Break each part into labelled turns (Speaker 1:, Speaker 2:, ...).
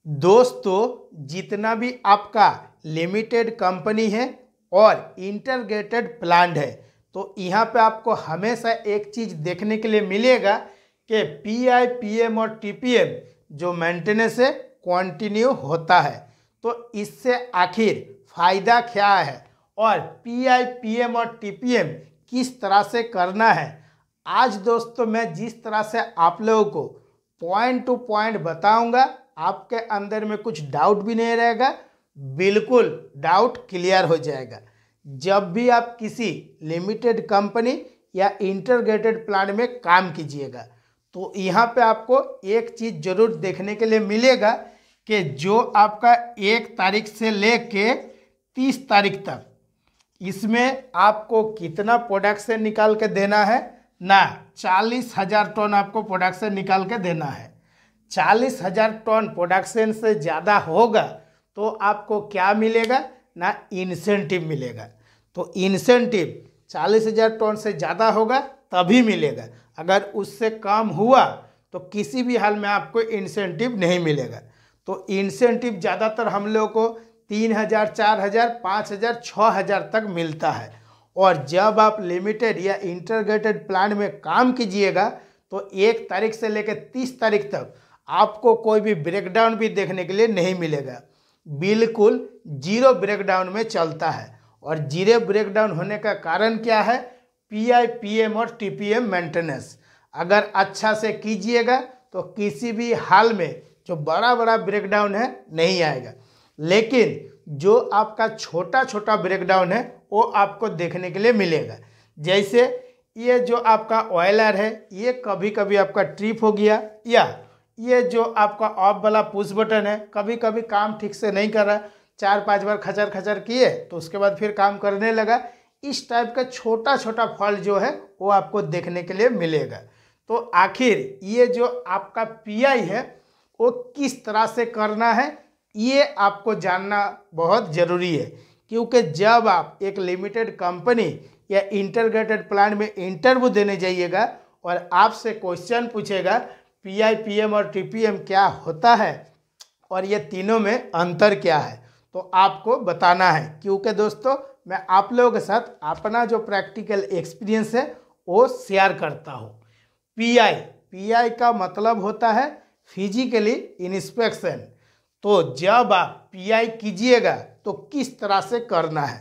Speaker 1: दोस्तों, जितना भी आपका लिमिटेड कंपनी है और इंटीग्रेटेड प्लांट है, तो यहाँ पे आपको हमेशा एक चीज़ देखने के लिए मिलेगा कि पीआई, पीएम और टीपीएम जो मेंटेनेंस है कंटिन्यू होता है। तो इससे आखिर फ़ायदा क्या है और पीआई, पीएम और टीपीएम किस तरह से करना है, आज दोस्तों मैं जिस तरह से आप लोगों को पॉइंट टू पॉइंट बताऊंगा, आपके अंदर में कुछ डाउट भी नहीं रहेगा, बिल्कुल डाउट क्लियर हो जाएगा। जब भी आप किसी लिमिटेड कंपनी या इंटीग्रेटेड प्लांट में काम कीजिएगा, तो यहाँ पे आपको एक चीज़ ज़रूर देखने के लिए मिलेगा कि जो आपका 1 तारीख से लेके 30 तारीख तक इसमें आपको कितना प्रोडक्शन निकाल के देना है ना, 40,000 टन आपको प्रोडक्शन निकाल के देना है। 40,000 टन प्रोडक्शन से ज़्यादा होगा तो आपको क्या मिलेगा ना, इंसेंटिव मिलेगा। तो इंसेंटिव 40,000 टन से ज़्यादा होगा तभी मिलेगा, अगर उससे कम हुआ तो किसी भी हाल में आपको इंसेंटिव नहीं मिलेगा। तो इंसेंटिव ज़्यादातर हम लोगों को 3,000, 4,000, 5,000, 6,000 तक मिलता है। और जब आप लिमिटेड या इंटीग्रेटेड प्लांट में काम कीजिएगा तो 1 तारीख से लेकर 30 तारीख तक आपको कोई भी ब्रेकडाउन भी देखने के लिए नहीं मिलेगा, बिल्कुल जीरो ब्रेकडाउन में चलता है। और जीरो ब्रेकडाउन होने का कारण क्या है, पीआई, पीएम और टीपीएम मेंटेनेंस अगर अच्छा से कीजिएगा तो किसी भी हाल में जो बड़ा बड़ा ब्रेकडाउन है नहीं आएगा। लेकिन जो आपका छोटा छोटा ब्रेकडाउन है वो आपको देखने के लिए मिलेगा। जैसे ये जो आपका ऑयलर है, ये कभी कभी आपका ट्रिप हो गया, या ये जो आपका ऑफ वाला पुश बटन है कभी कभी काम ठीक से नहीं कर रहा, 4-5 बार खचर खचर किए तो उसके बाद फिर काम करने लगा। इस टाइप का छोटा छोटा फॉल्ट जो है वो आपको देखने के लिए मिलेगा। तो आखिर ये जो आपका पीआई है वो किस तरह से करना है, ये आपको जानना बहुत ज़रूरी है। क्योंकि जब आप एक लिमिटेड कंपनी या इंटीग्रेटेड प्लांट में इंटरव्यू देने जाइएगा और आपसे क्वेश्चन पूछेगा पीआई, पीएम और टीपीएम क्या होता है और ये तीनों में अंतर क्या है, तो आपको बताना है। क्योंकि दोस्तों मैं आप लोगों के साथ अपना जो प्रैक्टिकल एक्सपीरियंस है वो शेयर करता हूँ। पीआई का मतलब होता है फिजिकली इंस्पेक्शन। तो जब आप पीआई कीजिएगा तो किस तरह से करना है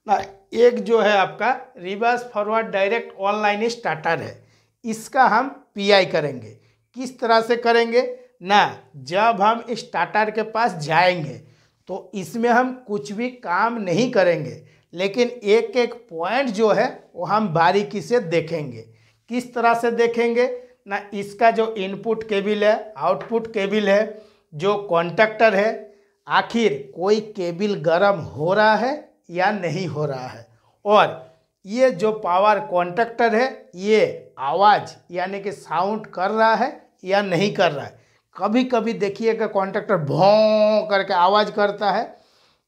Speaker 1: ना, एक जो है आपका reverse forward direct online starter है, इसका हम पीआई करेंगे। किस तरह से करेंगे ना, जब हम स्टार्टर के पास जाएंगे तो इसमें हम कुछ भी काम नहीं करेंगे, लेकिन एक एक पॉइंट जो है वो हम बारीकी से देखेंगे। किस तरह से देखेंगे ना, इसका जो इनपुट केबल है, आउटपुट केबल है, जो कॉन्टैक्टर है, आखिर कोई केबल गर्म हो रहा है या नहीं हो रहा है, और ये जो पावर कॉन्टैक्टर है ये आवाज़ यानी कि साउंड कर रहा है या नहीं कर रहा है। कभी कभी देखिएगा कॉन्टैक्टर भौं करके आवाज़ करता है,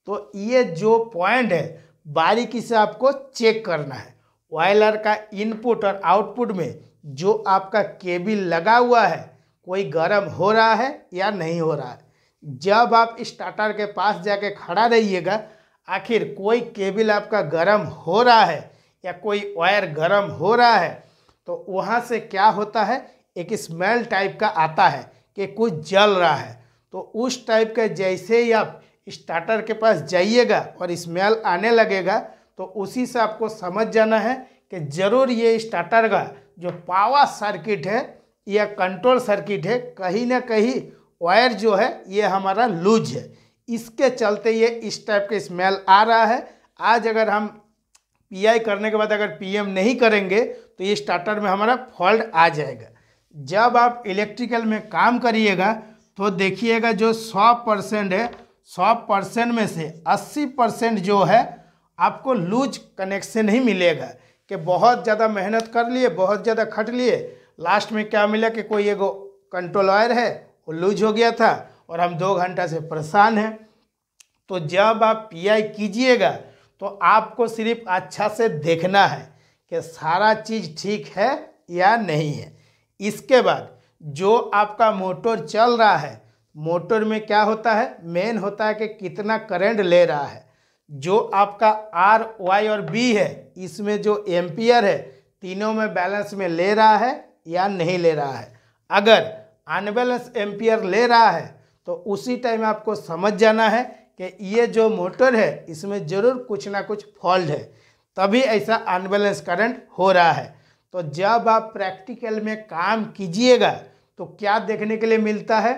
Speaker 1: तो ये जो पॉइंट है बारीकी से आपको चेक करना है। ऑयलर का इनपुट और आउटपुट में जो आपका केबल लगा हुआ है कोई गर्म हो रहा है या नहीं हो रहा है। जब आप स्टार्टर के पास जाके खड़ा रहिएगा, आखिर कोई केबल आपका गर्म हो रहा है या कोई वायर गर्म हो रहा है, तो वहाँ से क्या होता है, एक स्मेल टाइप का आता है कि कुछ जल रहा है। तो उस टाइप का जैसे ही आप स्टार्टर के पास जाइएगा और स्मेल आने लगेगा, तो उसी से आपको समझ जाना है कि ज़रूर ये स्टार्टर का जो पावर सर्किट है या कंट्रोल सर्किट है, कहीं ना कहीं वायर जो है ये हमारा लूज है, इसके चलते ये इस टाइप का स्मेल आ रहा है। आज अगर हम पीआई करने के बाद अगर पीएम नहीं करेंगे तो ये स्टार्टर में हमारा फॉल्ट आ जाएगा। जब आप इलेक्ट्रिकल में काम करिएगा तो देखिएगा जो 100% है, 100% में से 80% जो है आपको लूज कनेक्शन ही मिलेगा, कि बहुत ज़्यादा मेहनत कर लिए, बहुत ज़्यादा खट लिए, लास्ट में क्या मिला कि कोई एगो कंट्रोल वायर है वो लूज हो गया था और हम 2 घंटा से परेशान हैं। तो जब आप पीआई कीजिएगा तो आपको सिर्फ अच्छा से देखना है कि सारा चीज़ ठीक है या नहीं है। इसके बाद जो आपका मोटर चल रहा है, मोटर में क्या होता है, मेन होता है कि कितना करंट ले रहा है। जो आपका आर, वाई और बी है, इसमें जो एम्पियर है, तीनों में बैलेंस में ले रहा है या नहीं ले रहा है। अगर अनबैलेंस एम्पियर ले रहा है तो उसी टाइम आपको समझ जाना है कि ये जो मोटर है इसमें ज़रूर कुछ ना कुछ फॉल्ट है, तभी ऐसा अनबैलेंस करंट हो रहा है। तो जब आप प्रैक्टिकल में काम कीजिएगा तो क्या देखने के लिए मिलता है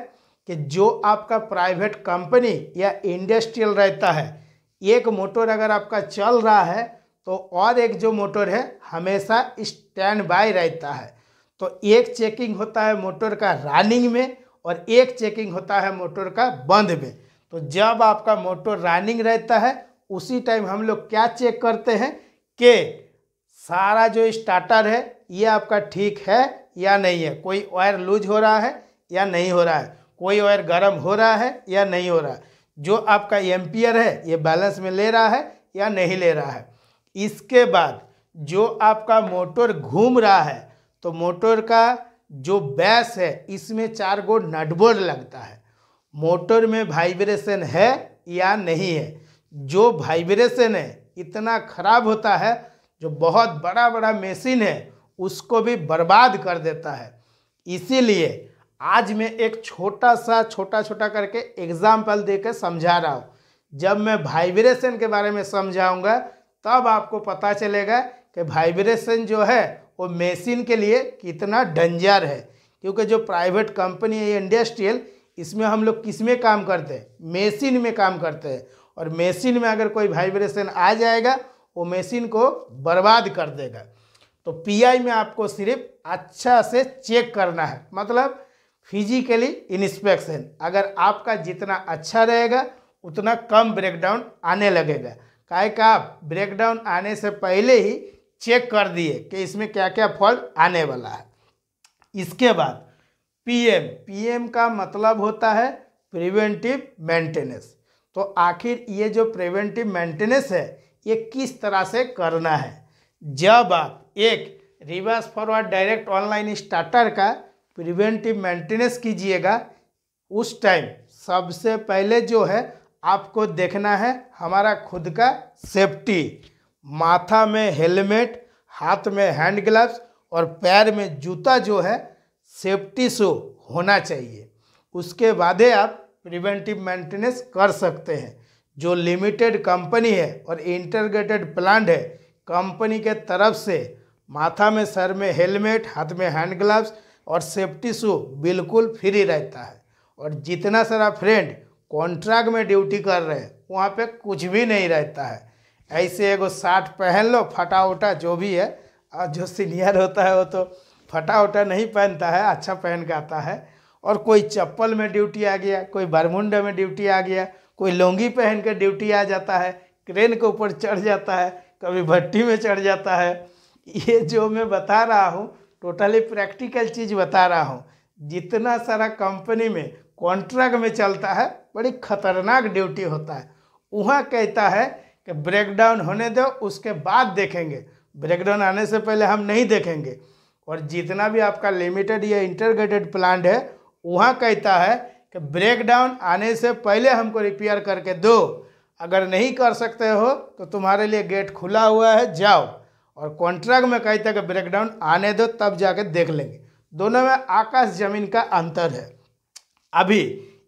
Speaker 1: कि जो आपका प्राइवेट कंपनी या इंडस्ट्रियल रहता है, एक मोटर अगर आपका चल रहा है तो और एक जो मोटर है हमेशा स्टैंड बाय रहता है। तो एक चेकिंग होता है मोटर का रनिंग में और एक चेकिंग होता है मोटर का बंद में। तो जब आपका मोटर रनिंग रहता है उसी टाइम हम लोग क्या चेक करते हैं कि सारा जो स्टार्टर है ये आपका ठीक है या नहीं है, कोई वायर लूज हो रहा है या नहीं हो रहा है, कोई वायर गर्म हो रहा है या नहीं हो रहा है, जो आपका एम्पियर है ये बैलेंस में ले रहा है या नहीं ले रहा है। इसके बाद जो आपका मोटर घूम रहा है तो मोटर का जो बेस है इसमें 4 गो नट बोल्ट लगता है। मोटर में वाइब्रेशन है या नहीं है, जो वाइब्रेशन है इतना खराब होता है, जो बहुत बड़ा बड़ा मशीन है उसको भी बर्बाद कर देता है। इसीलिए आज मैं एक छोटा छोटा करके एग्जाम्पल देकर समझा रहा हूँ। जब मैं वाइब्रेशन के बारे में समझाऊंगा तब आपको पता चलेगा कि वाइब्रेशन जो है वो मशीन के लिए कितना डेंजर है। क्योंकि जो प्राइवेट कंपनी है इंडस्ट्रियल, इसमें हम लोग किस में काम करते हैं, मशीन में काम करते हैं, और मशीन में अगर कोई वाइब्रेशन आ जाएगा वो मशीन को बर्बाद कर देगा। तो पीआई में आपको सिर्फ अच्छा से चेक करना है, मतलब फिजिकली इंस्पेक्शन। अगर आपका जितना अच्छा रहेगा उतना कम ब्रेकडाउन आने लगेगा। काहे का आप ब्रेकडाउन आने से पहले ही चेक कर दिए कि इसमें क्या क्या फॉल्ट आने वाला है। इसके बाद पीएम का मतलब होता है प्रिवेंटिव मेंटेनेंस। तो आखिर ये जो प्रिवेंटिव मेंटेनेंस है ये किस तरह से करना है। जब आप एक reverse forward direct online starter का प्रिवेंटिव मेंटेनेंस कीजिएगा, उस टाइम सबसे पहले जो है आपको देखना है हमारा खुद का सेफ्टी। माथा में हेलमेट, हाथ में हैंड ग्लव्स और पैर में जूता जो है सेफ्टी शू होना चाहिए। उसके बाद आप प्रिवेंटिव मेंटेनेंस कर सकते हैं। जो लिमिटेड कंपनी है और इंटीग्रेटेड प्लांट है, कंपनी के तरफ से माथा में, सर में हेलमेट, हाथ में हैंड ग्लव्स और सेफ्टी शू बिल्कुल फ्री रहता है। और जितना सारा फ्रेंड कॉन्ट्रैक्ट में ड्यूटी कर रहे हैं वहाँ पे कुछ भी नहीं रहता है। ऐसे एगो शर्ट पहन लो फटा उटा जो भी है, और जो सीनियर होता है वो तो फटा उटा नहीं पहनता है, अच्छा पहन के आता है। और कोई चप्पल में ड्यूटी आ गया, कोई बरमुंडा में ड्यूटी आ गया, कोई लुंगी पहन के ड्यूटी आ जाता है, क्रेन के ऊपर चढ़ जाता है, कभी भट्टी में चढ़ जाता है। ये जो मैं बता रहा हूँ टोटली प्रैक्टिकल चीज़ बता रहा हूँ। जितना सारा कंपनी में कॉन्ट्रैक्ट में चलता है बड़ी खतरनाक ड्यूटी होता है। वहाँ कहता है कि ब्रेकडाउन होने दो उसके बाद देखेंगे, ब्रेकडाउन आने से पहले हम नहीं देखेंगे। और जितना भी आपका लिमिटेड या इंटीग्रेटेड प्लांट है वहाँ कहता है कि ब्रेकडाउन आने से पहले हमको रिपेयर करके दो, अगर नहीं कर सकते हो तो तुम्हारे लिए गेट खुला हुआ है, जाओ। और कॉन्ट्रैक्ट में कहता है कि ब्रेकडाउन आने दो तब जाके देख लेंगे। दोनों में आकाश जमीन का अंतर है। अभी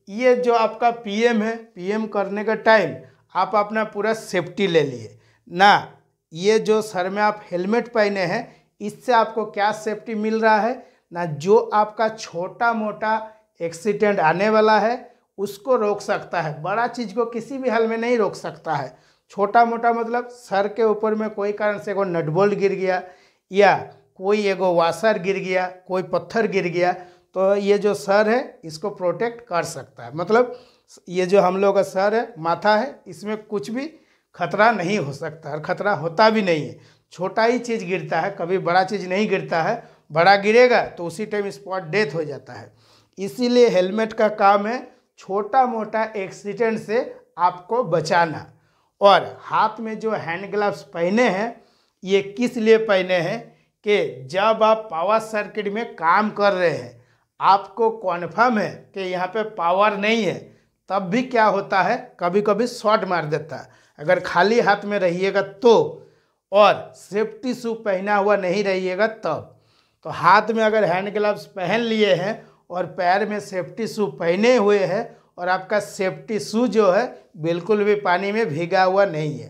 Speaker 1: ये जो आपका पीएम है, पीएम करने का टाइम आप अपना पूरा सेफ्टी ले लिए ना। ये जो सर में आप हेलमेट पहने हैं इससे आपको क्या सेफ्टी मिल रहा है ना, जो आपका छोटा मोटा एक्सीडेंट आने वाला है उसको रोक सकता है। बड़ा चीज़ को किसी भी हाल में नहीं रोक सकता है। छोटा मोटा मतलब सर के ऊपर में कोई कारण से एगो नट बोल्ट गिर गया या कोई एगो वाशर गिर गया, कोई पत्थर गिर गया, तो ये जो सर है इसको प्रोटेक्ट कर सकता है। मतलब ये जो हम लोग का सर है, माथा है, इसमें कुछ भी खतरा नहीं हो सकता और खतरा होता भी नहीं है। छोटा ही चीज़ गिरता है, कभी बड़ा चीज़ नहीं गिरता है। बड़ा गिरेगा तो उसी टाइम स्पॉट डेथ हो जाता है। इसीलिए हेलमेट का काम है छोटा मोटा एक्सीडेंट से आपको बचाना। और हाथ में जो हैंड ग्लव्स पहने हैं ये किस लिए पहने हैं कि जब आप पावर सर्किट में काम कर रहे हैं, आपको कॉन्फर्म है कि यहाँ पे पावर नहीं है, तब भी क्या होता है, कभी कभी शॉर्ट मार देता है। अगर खाली हाथ में रहिएगा तो, और सेफ्टी शू पहना हुआ नहीं रहिएगा तब। तो हाथ में अगर हैंड ग्लव्स पहन लिए हैं और पैर में सेफ्टी शू पहने हुए हैं और आपका सेफ्टी शू जो है बिल्कुल भी पानी में भीगा हुआ नहीं है,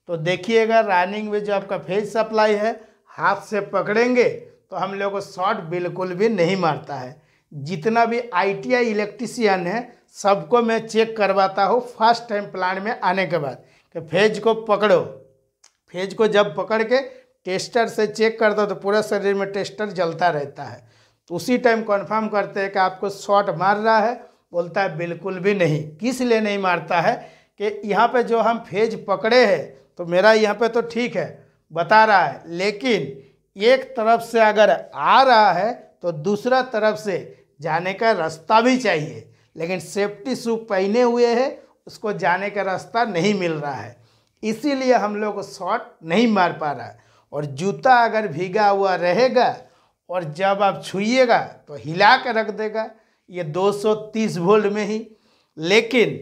Speaker 1: तो देखिएगा रनिंग में जो आपका फेज सप्लाई है हाथ से पकड़ेंगे तो हम लोग को शॉर्ट बिल्कुल भी नहीं मारता है। जितना भी ITI इलेक्ट्रीशियन है सबको मैं चेक करवाता हूँ फर्स्ट टाइम प्लांट में आने के बाद कि फेज को पकड़ो। फेज को जब पकड़ के टेस्टर से चेक करता हो तो पूरा शरीर में टेस्टर जलता रहता है, तो उसी टाइम कंफर्म करते हैं कि आपको शॉर्ट मार रहा है। बोलता है बिल्कुल भी नहीं। किस लिए नहीं मारता है कि यहाँ पे जो हम फेज पकड़े हैं तो मेरा यहाँ पे तो ठीक है बता रहा है, लेकिन एक तरफ से अगर आ रहा है तो दूसरा तरफ से जाने का रास्ता भी चाहिए, लेकिन सेफ्टी शू पहने हुए है उसको जाने का रास्ता नहीं मिल रहा है, इसीलिए हम लोग शॉर्ट नहीं मार पा रहा है। और जूता अगर भीगा हुआ रहेगा और जब आप छुइएगा तो हिला कर रख देगा, ये 230 वोल्ट में ही। लेकिन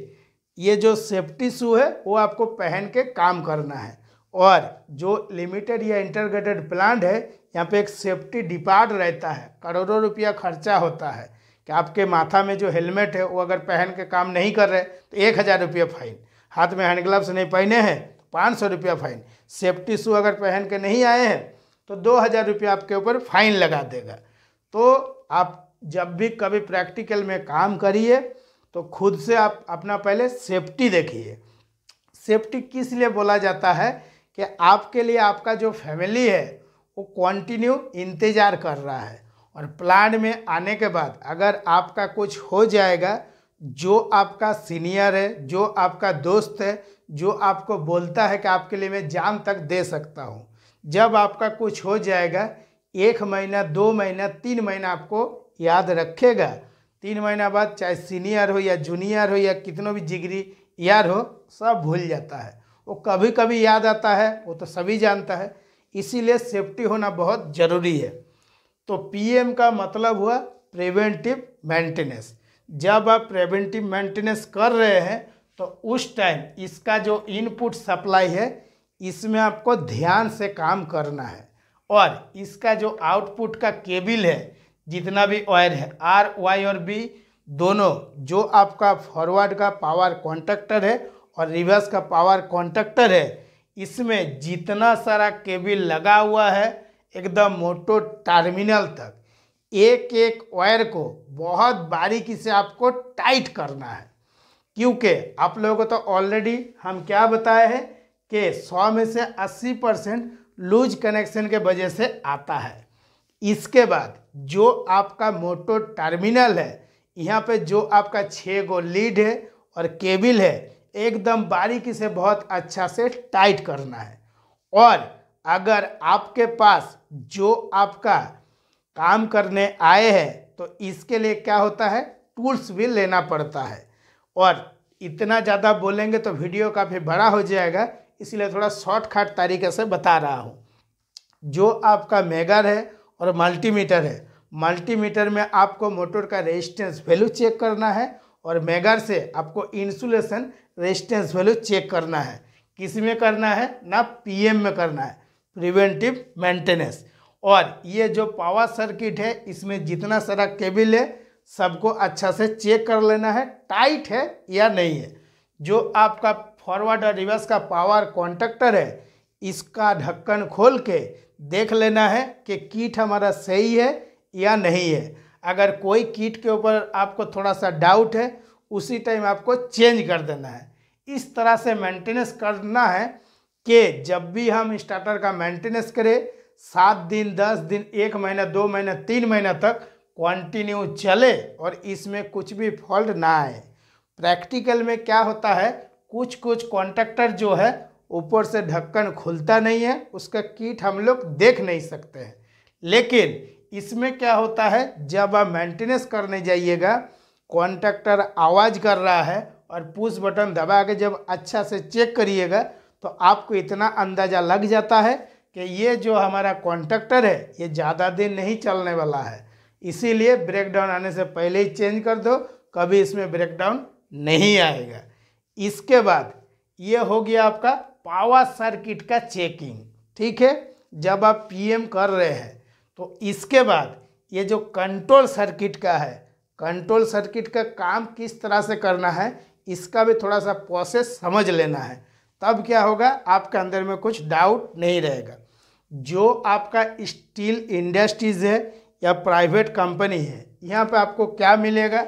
Speaker 1: ये जो सेफ्टी शू है वो आपको पहन के काम करना है। और जो लिमिटेड या इंटीग्रेटेड प्लांट है यहाँ पे एक सेफ्टी डिपार्ट रहता है, करोड़ों रुपया खर्चा होता है कि आपके माथा में जो हेलमेट है वो अगर पहन के काम नहीं कर रहे तो 1000 रुपया फाइन, हाथ में हैंड ग्लव्स नहीं पहने हैं 500 रुपया फाइन, सेफ्टी शू अगर पहन के नहीं आए हैं तो 2000 रुपया आपके ऊपर फाइन लगा देगा। तो आप जब भी कभी प्रैक्टिकल में काम करिए तो खुद से आप अपना पहले सेफ्टी देखिए। सेफ्टी किस लिए बोला जाता है कि आपके लिए आपका जो फैमिली है वो कंटिन्यू इंतज़ार कर रहा है, और प्लांट में आने के बाद अगर आपका कुछ हो जाएगा, जो आपका सीनियर है, जो आपका दोस्त है, जो आपको बोलता है कि आपके लिए मैं जान तक दे सकता हूँ, जब आपका कुछ हो जाएगा 1 महीना 2 महीना 3 महीना आपको याद रखेगा। 3 महीना बाद चाहे सीनियर हो या जूनियर हो या कितनों भी जिगरी यार हो, सब भूल जाता है। वो कभी कभी याद आता है, वो तो सभी जानता है, इसीलिए सेफ्टी होना बहुत ज़रूरी है। तो PM का मतलब हुआ प्रिवेंटिव मेंटेनेंस। जब आप प्रिवेंटिव मेंटेनेंस कर रहे हैं तो उस टाइम इसका जो इनपुट सप्लाई है इसमें आपको ध्यान से काम करना है, और इसका जो आउटपुट का केबल है, जितना भी वायर है R, Y और B दोनों, जो आपका फॉरवर्ड का पावर कॉन्टैक्टर है और रिवर्स का पावर कॉन्टैक्टर है, इसमें जितना सारा केबल लगा हुआ है एकदम मोटो टर्मिनल तक, एक एक वायर को बहुत बारीकी से आपको टाइट करना है। क्योंकि आप लोगों को तो ऑलरेडी हम क्या बताए हैं कि 100 में से 80% लूज कनेक्शन के वजह से आता है। इसके बाद जो आपका मोटो टर्मिनल है, यहाँ पे जो आपका 6 गो लीड है और केबल है, एकदम बारीकी से बहुत अच्छा से टाइट करना है। और अगर आपके पास जो आपका काम करने आए हैं तो इसके लिए क्या होता है, टूल्स भी लेना पड़ता है। और इतना ज़्यादा बोलेंगे तो वीडियो काफ़ी बड़ा हो जाएगा, इसलिए थोड़ा शॉर्टकट तरीके से बता रहा हूँ। जो आपका मेगर है और मल्टीमीटर है, मल्टीमीटर में आपको मोटर का रेजिस्टेंस वैल्यू चेक करना है और मेगर से आपको इंसुलेशन रेजिस्टेंस वैल्यू चेक करना है। किस में करना है ना, PM में करना है, प्रिवेंटिव मेंटेनेंस। और ये जो पावर सर्किट है इसमें जितना सारा केबल है सबको अच्छा से चेक कर लेना है, टाइट है या नहीं है। जो आपका फॉरवर्ड और रिवर्स का पावर कॉन्टैक्टर है, इसका ढक्कन खोल के देख लेना है कि किट हमारा सही है या नहीं है। अगर कोई किट के ऊपर आपको थोड़ा सा डाउट है, उसी टाइम आपको चेंज कर देना है। इस तरह से मेंटेनेंस करना है कि जब भी हम स्टार्टर का मेंटेनेंस करें 7 दिन 10 दिन 1 महीना 2 महीना 3 महीना तक कंटिन्यू चले और इसमें कुछ भी फॉल्ट ना आए। प्रैक्टिकल में क्या होता है, कुछ कॉन्टैक्टर जो है ऊपर से ढक्कन खुलता नहीं है, उसका किट हम लोग देख नहीं सकते हैं। लेकिन इसमें क्या होता है, जब आप मेंटेनेंस करने जाइएगा, कॉन्टैक्टर आवाज़ कर रहा है और पुश बटन दबा के जब अच्छा से चेक करिएगा तो आपको इतना अंदाज़ा लग जाता है कि ये जो हमारा कॉन्टैक्टर है ये ज़्यादा दिन नहीं चलने वाला है, इसीलिए ब्रेकडाउन आने से पहले ही चेंज कर दो, कभी इसमें ब्रेकडाउन नहीं आएगा। इसके बाद ये हो गया आपका पावर सर्किट का चेकिंग, ठीक है। जब आप पीएम कर रहे हैं तो इसके बाद ये जो कंट्रोल सर्किट का है, कंट्रोल सर्किट का काम किस तरह से करना है इसका भी थोड़ा सा प्रोसेस समझ लेना है, तब क्या होगा आपके अंदर में कुछ डाउट नहीं रहेगा। जो आपका स्टील इंडस्ट्रीज है या प्राइवेट कंपनी है, यहाँ पे आपको क्या मिलेगा,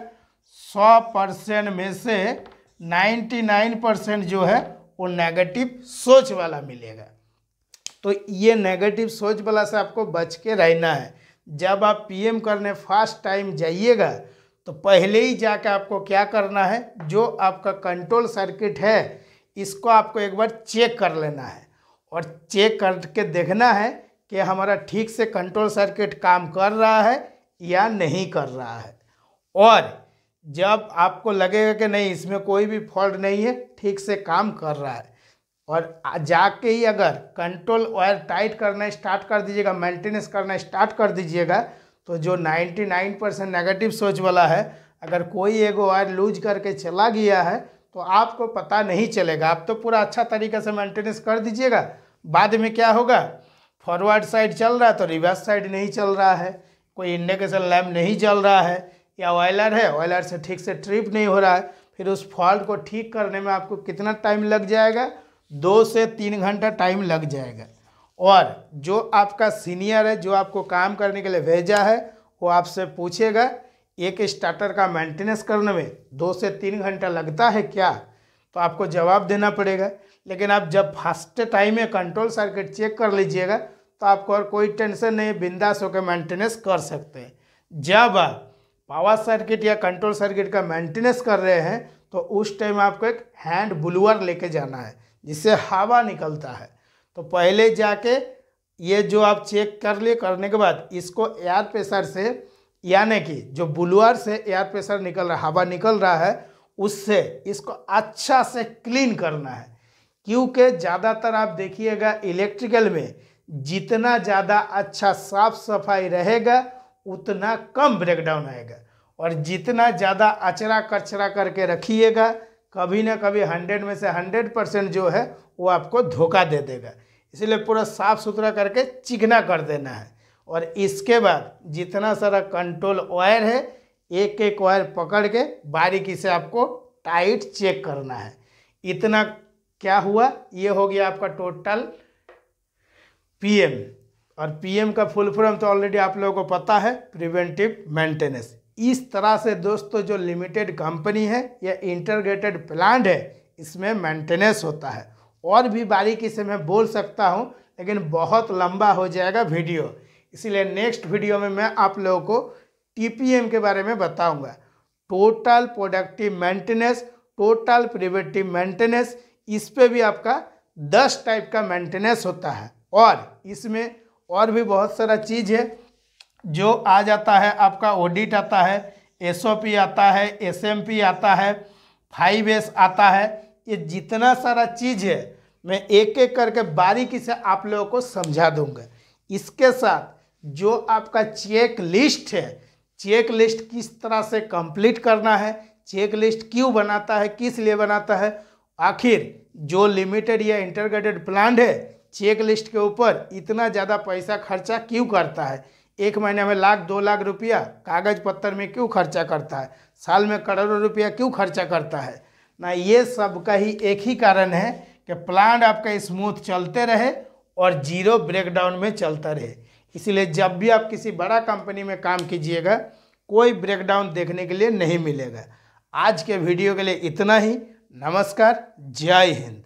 Speaker 1: 100% में से 99% जो है वो नेगेटिव सोच वाला मिलेगा। तो ये नेगेटिव सोच वाला से आपको बच के रहना है। जब आप पीएम करने फर्स्ट टाइम जाइएगा तो पहले ही जाकर आपको क्या करना है, जो आपका कंट्रोल सर्किट है इसको आपको एक बार चेक कर लेना है और चेक करके देखना है कि हमारा ठीक से कंट्रोल सर्किट काम कर रहा है या नहीं कर रहा है। और जब आपको लगेगा कि नहीं इसमें कोई भी फॉल्ट नहीं है, ठीक से काम कर रहा है, और जाके ही अगर कंट्रोल वायर टाइट करना स्टार्ट कर दीजिएगा, मेंटेनेंस करना स्टार्ट कर दीजिएगा, तो जो 99% नेगेटिव सोच वाला है, अगर कोई एक वायर लूज करके चला गया है तो आपको पता नहीं चलेगा। आप तो पूरा अच्छा तरीके से मेंटेनेंस कर दीजिएगा, बाद में क्या होगा, फॉरवर्ड साइड चल रहा है तो रिवर्स साइड नहीं चल रहा है, कोई इंडिकेशन लैम्प नहीं चल रहा है, या ऑयलर है ऑयलर से ठीक से ट्रिप नहीं हो रहा है, फिर उस फॉल्ट को ठीक करने में आपको कितना टाइम लग जाएगा, 2 से 3 घंटा टाइम लग जाएगा। और जो आपका सीनियर है जो आपको काम करने के लिए भेजा है वो आपसे पूछेगा एक स्टार्टर का मेंटेनेंस करने में 2 से 3 घंटा लगता है क्या, तो आपको जवाब देना पड़ेगा। लेकिन आप जब फर्स्ट टाइम में कंट्रोल सर्किट चेक कर लीजिएगा तो आपको और कोई टेंशन नहीं, बिंदास होकर मेंटेनेंस कर सकते हैं। जब आप पावर सर्किट या कंट्रोल सर्किट का मेंटेनेंस कर रहे हैं तो उस टाइम आपको एक हैंड ब्लोअर लेके जाना है जिससे हवा निकलता है। तो पहले जाके ये जो आप चेक कर लिए, करने के बाद इसको एयर प्रेशर से, यानी कि जो ब्लोअर से एयर प्रेशर निकल रहा, हवा निकल रहा है, उससे इसको अच्छा से क्लीन करना है। क्योंकि ज़्यादातर आप देखिएगा इलेक्ट्रिकल में जितना ज़्यादा अच्छा साफ सफाई रहेगा उतना कम ब्रेकडाउन आएगा, और जितना ज़्यादा अचरा कचरा करके रखिएगा कभी ना कभी 100 में से 100% जो है वो आपको धोखा दे देगा। इसलिए पूरा साफ़ सुथरा करके चिकना कर देना है। और इसके बाद जितना सारा कंट्रोल वायर है एक एक वायर पकड़ के बारीकी से आपको टाइट चेक करना है। इतना क्या हुआ, ये हो गया आपका टोटल पीएम। और पीएम का फुल फॉर्म तो ऑलरेडी आप लोगों को पता है, प्रिवेंटिव मेंटेनेंस। इस तरह से दोस्तों जो लिमिटेड कंपनी है या इंटीग्रेटेड प्लांट है इसमें मेंटेनेंस होता है। और भी बारीकी से मैं बोल सकता हूँ लेकिन बहुत लंबा हो जाएगा वीडियो, इसीलिए नेक्स्ट वीडियो में मैं आप लोगों को टीपीएम के बारे में बताऊंगा। Total productive maintenance, total preventive maintenance, इस पे भी आपका 10 टाइप का मेंटेनेंस होता है। और इसमें और भी बहुत सारा चीज़ है जो आ जाता है, आपका ऑडिट आता है, एसओपी आता है, एसएमपी आता है, 5S आता है। ये जितना सारा चीज़ है मैं एक एक करके बारीकी से आप लोगों को समझा दूंगा। इसके साथ जो आपका चेक लिस्ट है, चेक लिस्ट किस तरह से कंप्लीट करना है, चेक लिस्ट क्यों बनाता है, किस लिए बनाता है, आखिर जो लिमिटेड या इंटीग्रेटेड प्लांट है चेक लिस्ट के ऊपर इतना ज़्यादा पैसा खर्चा क्यों करता है, एक महीने में 1-2 लाख रुपया कागज पत्तर में क्यों खर्चा करता है, साल में करोड़ों रुपया क्यों खर्चा करता है ना, ये सब का ही एक ही कारण है कि प्लांट आपका स्मूथ चलते रहे और जीरो ब्रेकडाउन में चलता रहे। इसलिए जब भी आप किसी बड़ा कंपनी में काम कीजिएगा कोई ब्रेकडाउन देखने के लिए नहीं मिलेगा। आज के वीडियो के लिए इतना ही। नमस्कार, जय हिंद।